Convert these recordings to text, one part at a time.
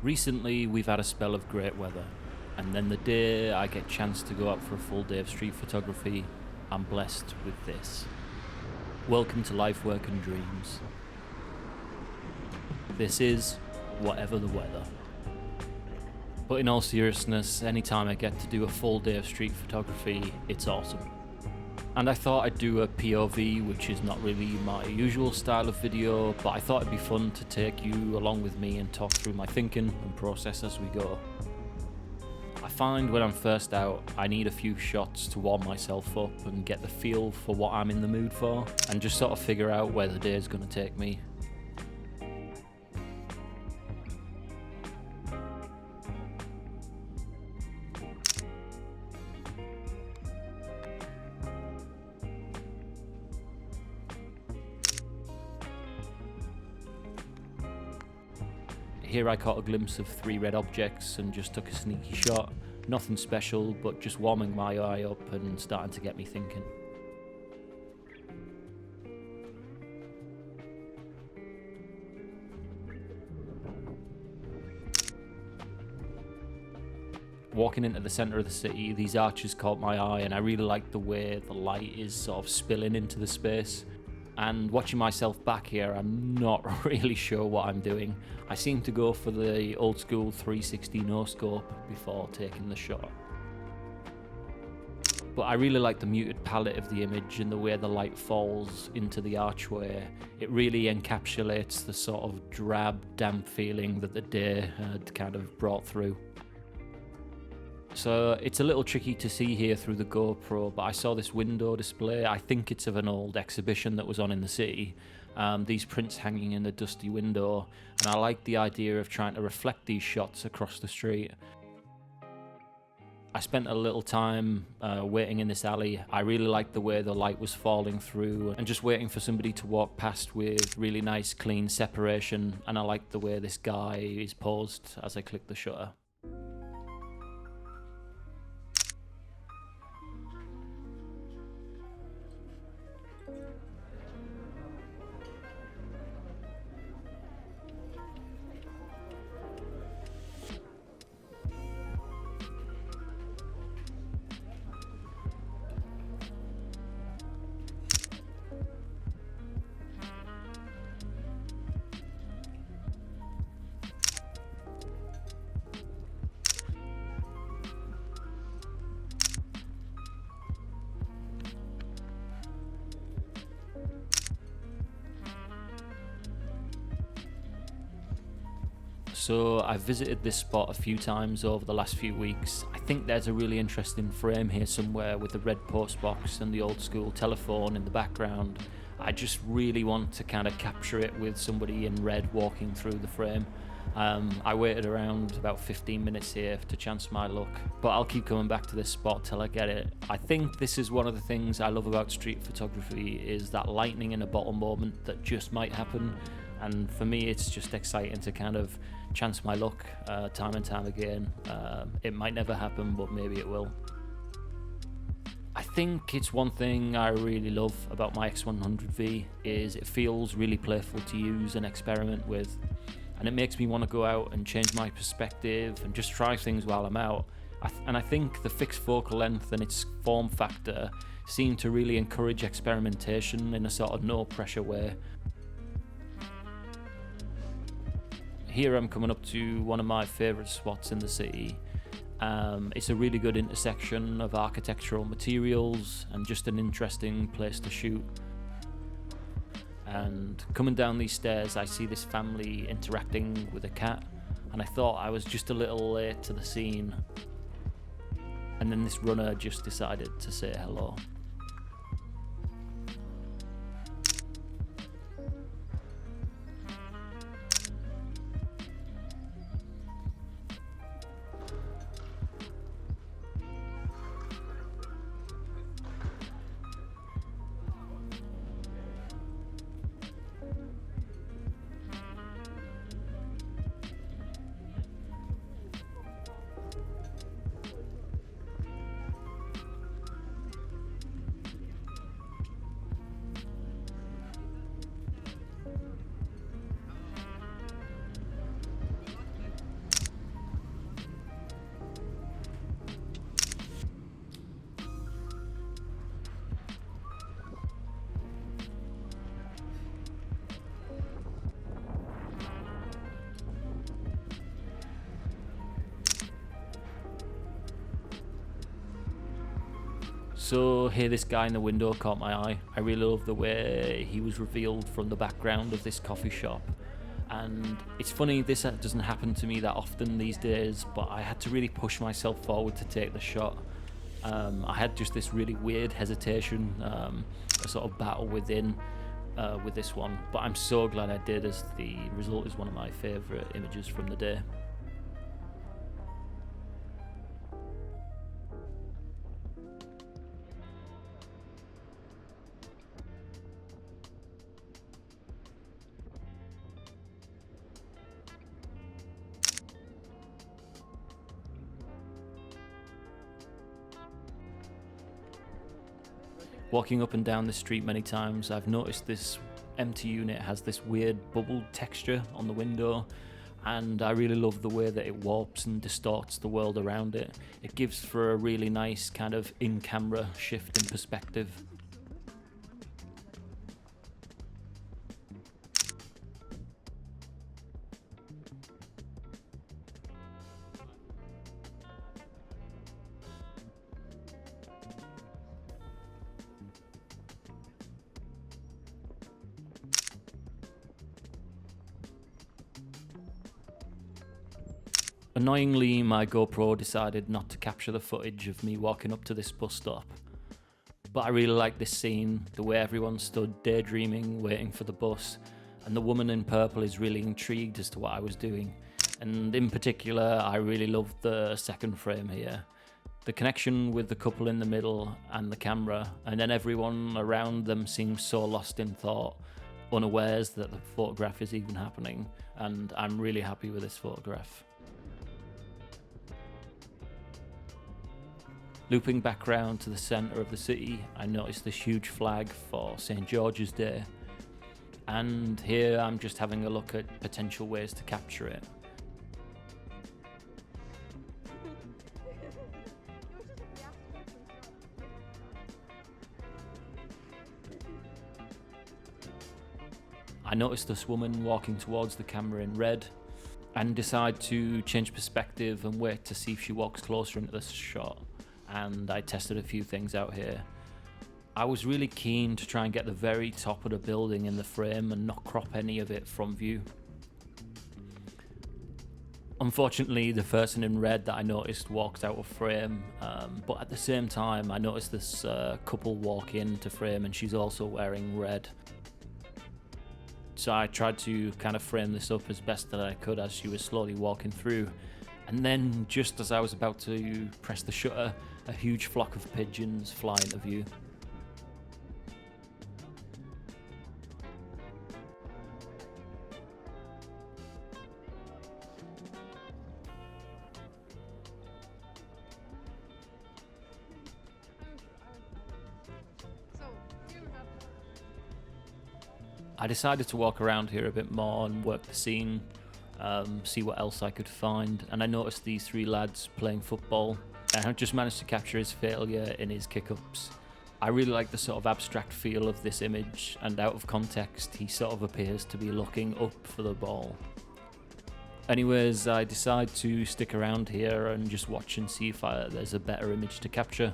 Recently, we've had a spell of great weather, and then the day I get a chance to go out for a full day of street photography, I'm blessed with this. Welcome to Life, Work and Dreams. This is whatever the weather. But in all seriousness, anytime I get to do a full day of street photography, it's awesome. And I thought I'd do a POV, which is not really my usual style of video, but I thought it'd be fun to take you along with me and talk through my thinking and process as we go. I find when I'm first out, I need a few shots to warm myself up and get the feel for what I'm in the mood for, and just sort of figure out where the day is going to take me. Here I caught a glimpse of 3 red objects and just took a sneaky shot. Nothing special, but just warming my eye up and starting to get me thinking. Walking into the centre of the city, these arches caught my eye and I really liked the way the light is sort of spilling into the space. And watching myself back here, I'm not really sure what I'm doing. I seem to go for the old school 360 no-scope before taking the shot. But I really like the muted palette of the image and the way the light falls into the archway. It really encapsulates the sort of drab, damp feeling that the day had kind of brought through. So it's a little tricky to see here through the GoPro, but I saw this window display. I think it's of an old exhibition that was on in the city. These prints hanging in the dusty window, and I like the idea of trying to reflect these shots across the street. I spent a little time waiting in this alley. I really liked the way the light was falling through and just waiting for somebody to walk past with really nice clean separation, and I liked the way this guy is posed as I click the shutter. So I've visited this spot a few times over the last few weeks. I think there's a really interesting frame here somewhere with the red postbox and the old school telephone in the background. I just really want to kind of capture it with somebody in red walking through the frame. I waited around about 15 minutes here to chance my luck, but I'll keep coming back to this spot till I get it. I think this is one of the things I love about street photography, is that lightning in a bottle moment that just might happen. And for me, it's just exciting to kind of chance my luck time and time again. It might never happen, but maybe it will. I think it's one thing I really love about my X100V is it feels really playful to use and experiment with. And it makes me want to go out and change my perspective and just try things while I'm out. And I think the fixed focal length and its form factor seem to really encourage experimentation in a sort of no pressure way. Here I'm coming up to one of my favourite spots in the city. It's a really good intersection of architectural materials and just an interesting place to shoot. And coming down these stairs, I see this family interacting with a cat, and I thought I was just a little late to the scene. And then this runner just decided to say hello. So here, this guy in the window caught my eye. I really love the way he was revealed from the background of this coffee shop. And it's funny, this doesn't happen to me that often these days, but I had to really push myself forward to take the shot. I had just this really weird hesitation, a sort of battle within with this one, but I'm so glad I did, as the result is one of my favourite images from the day. Walking up and down the street many times, I've noticed this empty unit has this weird bubbled texture on the window, and I really love the way that it warps and distorts the world around it. It gives for a really nice kind of in-camera shift in perspective. Annoyingly, my GoPro decided not to capture the footage of me walking up to this bus stop. But I really like this scene, the way everyone stood daydreaming, waiting for the bus, and the woman in purple is really intrigued as to what I was doing. And in particular, I really loved the second frame here. The connection with the couple in the middle and the camera, and then everyone around them seems so lost in thought, unawares that the photograph is even happening, and I'm really happy with this photograph. Looping back round to the centre of the city, I noticed this huge flag for St. George's Day, and here I'm just having a look at potential ways to capture it. I noticed this woman walking towards the camera in red, and decide to change perspective and wait to see if she walks closer into this shot. And I tested a few things out here. I was really keen to try and get the very top of the building in the frame and not crop any of it from view. Unfortunately, the person in red that I noticed walked out of frame, but at the same time I noticed this couple walk into frame, and she's also wearing red. So I tried to kind of frame this up as best that I could as she was slowly walking through. And then, just as I was about to press the shutter, a huge flock of pigeons fly into view. I decided to walk around here a bit more and work the scene, see what else I could find, and I noticed these three lads playing football, and I just managed to capture his failure in his kick-ups. I really like the sort of abstract feel of this image, and out of context he sort of appears to be looking up for the ball. Anyways, I decide to stick around here and just watch and see if there's a better image to capture.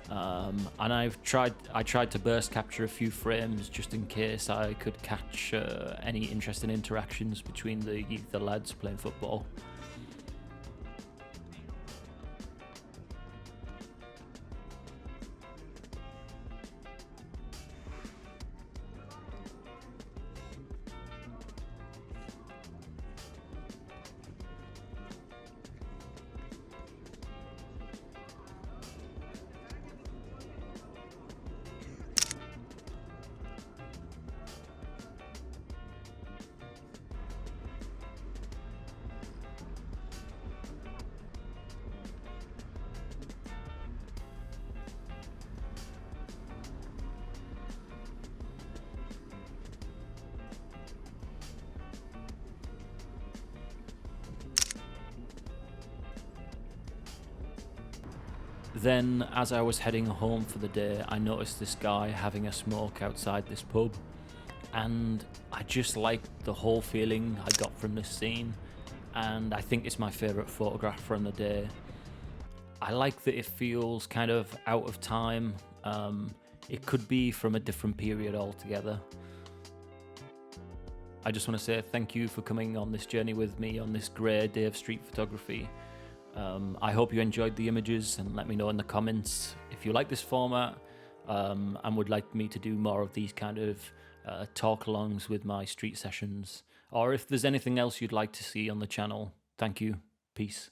And I tried to burst capture a few frames just in case I could catch any interesting interactions between the lads playing football. Then, as I was heading home for the day, I noticed this guy having a smoke outside this pub, and I just liked the whole feeling I got from this scene, and I think it's my favourite photograph from the day. I like that it feels kind of out of time. It could be from a different period altogether. I just want to say thank you for coming on this journey with me on this grey day of street photography. I hope you enjoyed the images, and let me know in the comments if you like this format and would like me to do more of these kind of talk-alongs with my street sessions, or if there's anything else you'd like to see on the channel. Thank you. Peace.